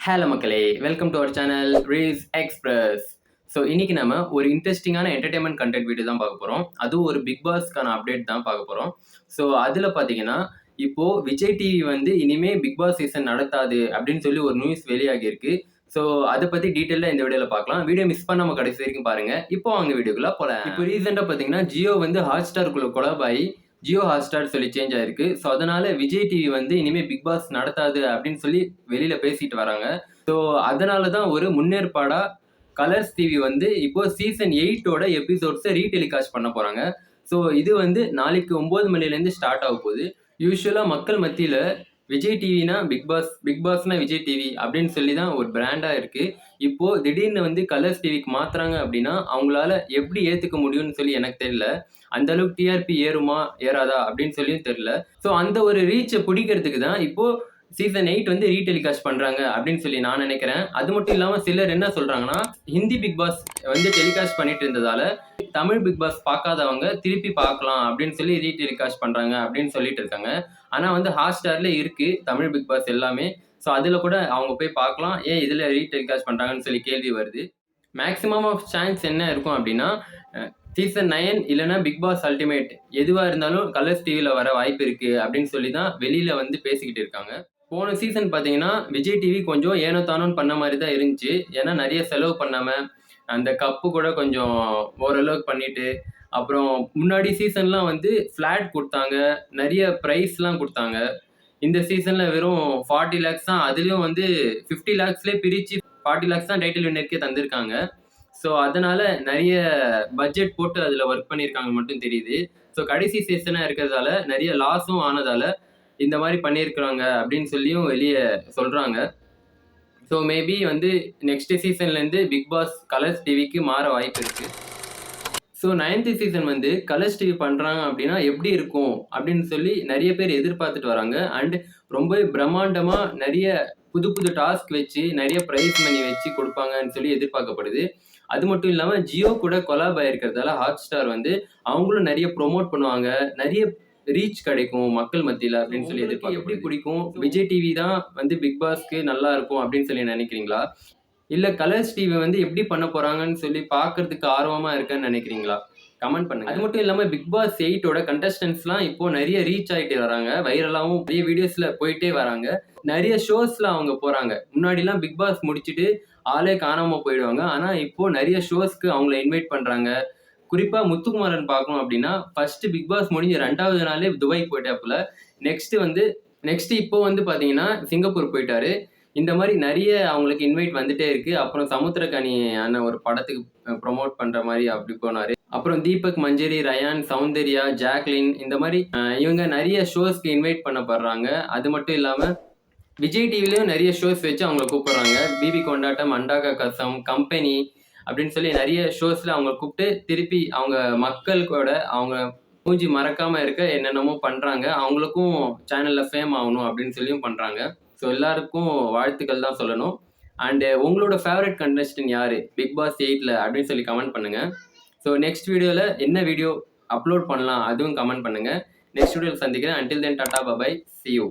Hello மக்களே, welcome to our channel Rees Express. So இன்னைக்கு நம்ம ஒரு இன்ட்ரெஸ்டிங்கான என்டர்டைன்மெண்ட் கண்டென்ட் வீடியோ தான் பார்க்க போகிறோம். அதுவும் ஒரு பிக் பாஸ்க்கான அப்டேட் தான் பார்க்க போகிறோம். ஸோ அதில் பார்த்தீங்கன்னா இப்போ விஜய் டிவி வந்து இனிமே பிக் பாஸ் சீசன் நடத்தாது அப்படின்னு சொல்லி ஒரு நியூஸ் வெளியாகியிருக்கு. ஸோ அதை பற்றி டீட்டெயிலாக இந்த வீடியோவில் பார்க்கலாம். வீடியோ மிஸ் பண்ணாம கடைசி வரைக்கும் பாருங்க. இப்போ அவங்க வீடியோக்குள்ள போகலாம். இப்போ ரீசெண்டாக பார்த்தீங்கன்னா ஜியோ வந்து ஹாட்ஸ்டாருக்குள்ள கொலாப் ஆகி ஜியோ ஹாட்ஸ்டார் சொல்லி சேஞ்ச் ஆயிருக்கு. ஸோ அதனால விஜய் டிவி வந்து இனிமே பிக் பாஸ் நடத்தாது அப்படின்னு சொல்லி வெளியில பேசிட்டு வராங்க. ஸோ அதனால தான் ஒரு முன்னேற்பாடா கலர்ஸ் டிவி வந்து இப்போ சீசன் 8ஓட எபிசோட்ஸை ரீடெலிகாஸ்ட் பண்ண போறாங்க. ஸோ இது வந்து நாளைக்கு 9 மணிலேருந்து ஸ்டார்ட் ஆக போகுது. யூஸ்வலாக மக்கள் மத்தியில் விஜய் டிவினா பிக் பாஸ்னா விஜய் டிவி அப்படின்னு சொல்லி தான் ஒரு பிராண்டா இருக்கு. இப்போ திடீர்னு வந்து கலர்ஸ் டிவிக்கு மாத்துறாங்க அப்படின்னா அவங்களால எப்படி ஏத்துக்க முடியும்னு சொல்லி எனக்கு தெரியல. அந்த அளவுக்கு டிஆர்பி ஏறுமா ஏறாதா அப்படின்னு சொல்லியும் தெரியல. ஸோ அந்த ஒரு ரீச்சை பிடிக்கிறதுக்கு தான் இப்போ சீசன் 8 வந்து ரீடெலிகாஸ்ட் பண்றாங்க அப்படின்னு சொல்லி நான் நினைக்கிறேன். அது மட்டும் இல்லாம சிலர் என்ன சொல்றாங்கன்னா, ஹிந்தி பிக் பாஸ் வந்து டெலிகாஸ்ட் பண்ணிட்டு இருந்ததால தமிழ் பிக் பாஸ் பார்க்காதவங்க திருப்பி பார்க்கலாம் அப்படின்னு சொல்லி ரீடெலிகாஸ்ட் பண்றாங்க அப்படின்னு சொல்லிட்டு இருக்காங்க. ஆனா வந்து ஹாட்ஸ்டார்ல இருக்கு தமிழ் பிக் பாஸ் எல்லாமே. ஸோ அதுல கூட அவங்க போய் பார்க்கலாம். ஏன் இதுல ரீடெலிகாஸ்ட் பண்றாங்கன்னு சொல்லி கேள்வி வருது. மேக்ஸிமம் ஆஃப் சான்ஸ் என்ன இருக்கும் அப்படின்னா சீசன் 9 இல்லைன்னா பிக் பாஸ் அல்டிமேட் எதுவா இருந்தாலும் கலர்ஸ் டிவியில் வர வாய்ப்பு இருக்கு அப்படின்னு சொல்லி தான் வெளியில வந்து பேசிக்கிட்டு இருக்காங்க. போன சீசன் பார்த்தீங்கன்னா விஜய் டிவி கொஞ்சம் ஏனோ தானோன்னு பண்ண மாதிரி தான் இருந்துச்சு. ஏன்னா நிறைய செலவு பண்ணாம அந்த கப்பு கூட கொஞ்சம் ஓரளவுக்கு பண்ணிட்டு அப்புறம் முன்னாடி சீசன்லாம் வந்து ஃப்ளாட் கொடுத்தாங்க, நிறைய ப்ரைஸ்லாம் கொடுத்தாங்க. இந்த சீசன்ல வெறும் 40 லேக்ஸ் தான், அதுலயும் வந்து 50 லேக்ஸ்லேயே பிரிச்சு 40 லேக்ஸ் தான் டைட்டில் வின்னருக்கே தந்திருக்காங்க. ஸோ அதனால நிறைய பட்ஜெட் போட்டு அதில் ஒர்க் பண்ணியிருக்காங்க மட்டும் தெரியுது. ஸோ கடைசி சீசனாக இருக்கிறதால நிறைய லாஸும் ஆனதால இந்த மாதிரி பண்ணியிருக்கிறாங்க அப்படின்னு சொல்லியும் வெளியே சொல்கிறாங்க. ஸோ மேபி வந்து நெக்ஸ்ட் சீசன்லேருந்து பிக் பாஸ் கலர்ஸ் டிவிக்கு மாற வாய்ப்பு இருக்குது. ஸோ 9th சீசன் வந்து கலர்ஸ் டிவி பண்ணுறாங்க அப்படின்னா எப்படி இருக்கும் அப்படின்னு சொல்லி நிறைய பேர் எதிர்பார்த்துட்டு வராங்க. அண்ட் ரொம்ப பிரம்மாண்டமாக நிறைய புது புது டாஸ்க் வச்சு நிறைய ப்ரைஸ் மணி வச்சு கொடுப்பாங்கன்னு சொல்லி எதிர்பார்க்கப்படுது. அது மட்டும் இல்லாமல் ஜியோ கூட கொலாப் ஆகிருக்கிறதால ஹாட்ஸ்டார் வந்து அவங்களும் நிறைய ப்ரொமோட் பண்ணுவாங்க, நிறைய ரீச் கிடைக்கும் மக்கள் மத்தியில் அப்படின்னு சொல்லி எதிர்பார்க்க. எப்படி பிடிக்கும்? விஜய் டிவி தான் வந்து பிக் பாஸ்க்கு நல்லா இருக்கும் அப்படின்னு சொல்லி நினைக்கிறீங்களா? இல்லை கலர்ஸ் டிவி வந்து எப்படி பண்ண போறாங்கன்னு சொல்லி பார்க்கறதுக்கு ஆர்வமா இருக்கேன்னு நினைக்கிறீங்களா? கமெண்ட் பண்ணுங்க. அது மட்டும் இல்லாமல் பிக் பாஸ் 8ஓட கண்டஸ்டன்ஸ்லாம் இப்போ நிறைய ரீச் ஆகிட்டு வராங்க. வைரலாகவும் நிறைய வீடியோஸ்ல போயிட்டே வராங்க. நிறைய ஷோஸ்ல அவங்க போறாங்க. முன்னாடிலாம் பிக் பாஸ் முடிச்சுட்டு ஆளே காணாம போயிடுவாங்க. ஆனா இப்போ நிறைய ஷோஸ்க்கு அவங்கள இன்வைட் பண்றாங்க. குறிப்பா முத்துக்குமாரன் பார்க்கணும் அப்படின்னா ஃபர்ஸ்ட் பிக் பாஸ் முடிஞ்ச 2வது நாளே துபாய்க்கு போயிட்டாப்புல. நெக்ஸ்ட் இப்போ வந்து பாத்தீங்கன்னா சிங்கப்பூர் போயிட்டாரு. இந்த மாதிரி நிறைய அவங்களுக்கு இன்வைட் வந்துட்டே இருக்கு. அப்புறம் சமுத்திரக்கனி அண்ணன் ஒரு படத்துக்கு ப்ரொமோட் பண்ற மாதிரி அப்படி போனாரு. அப்புறம் தீபக், மஞ்சரி, ரயான், சௌந்தர்யா, ஜாக்லின் இந்த மாதிரி இவங்க நிறைய ஷோஸ்க்கு இன்வைட் பண்ணப்படுறாங்க. அது மட்டும் இல்லாம விஜய் டிவிலையும் நிறைய ஷோஸ் வச்சு அவங்கள கூப்பிடுறாங்க. பிபி கொண்டாட்டம், அண்டாகா கசம், கம்பெனி அப்படின்னு சொல்லி நிறைய ஷோஸ்ல அவங்க கூப்பிட்டு திருப்பி அவங்க மக்களுக்கோட அவங்க மூஞ்சி மறக்காம இருக்க என்னென்னமோ பண்றாங்க. அவங்களுக்கும் சேனல்ல ஃபேம் ஆகணும் அப்படின்னு சொல்லியும் பண்றாங்க. ஸோ எல்லாருக்கும் வாழ்த்துக்கள் தான் சொல்லணும். அண்டு உங்களோட ஃபேவரட் கண்டஸ்டன்ட் யாரு பிக் பாஸ் 8ல அப்படின்னு சொல்லி கமெண்ட் பண்ணுங்க. ஸோ நெக்ஸ்ட் வீடியோவில் என்ன வீடியோ அப்லோட் பண்ணலாம் அதுவும் கமெண்ட் பண்ணுங்க. நெக்ஸ்ட் வீடியோவில் சந்திக்கிறேன். Until then Tata bye bye, see you.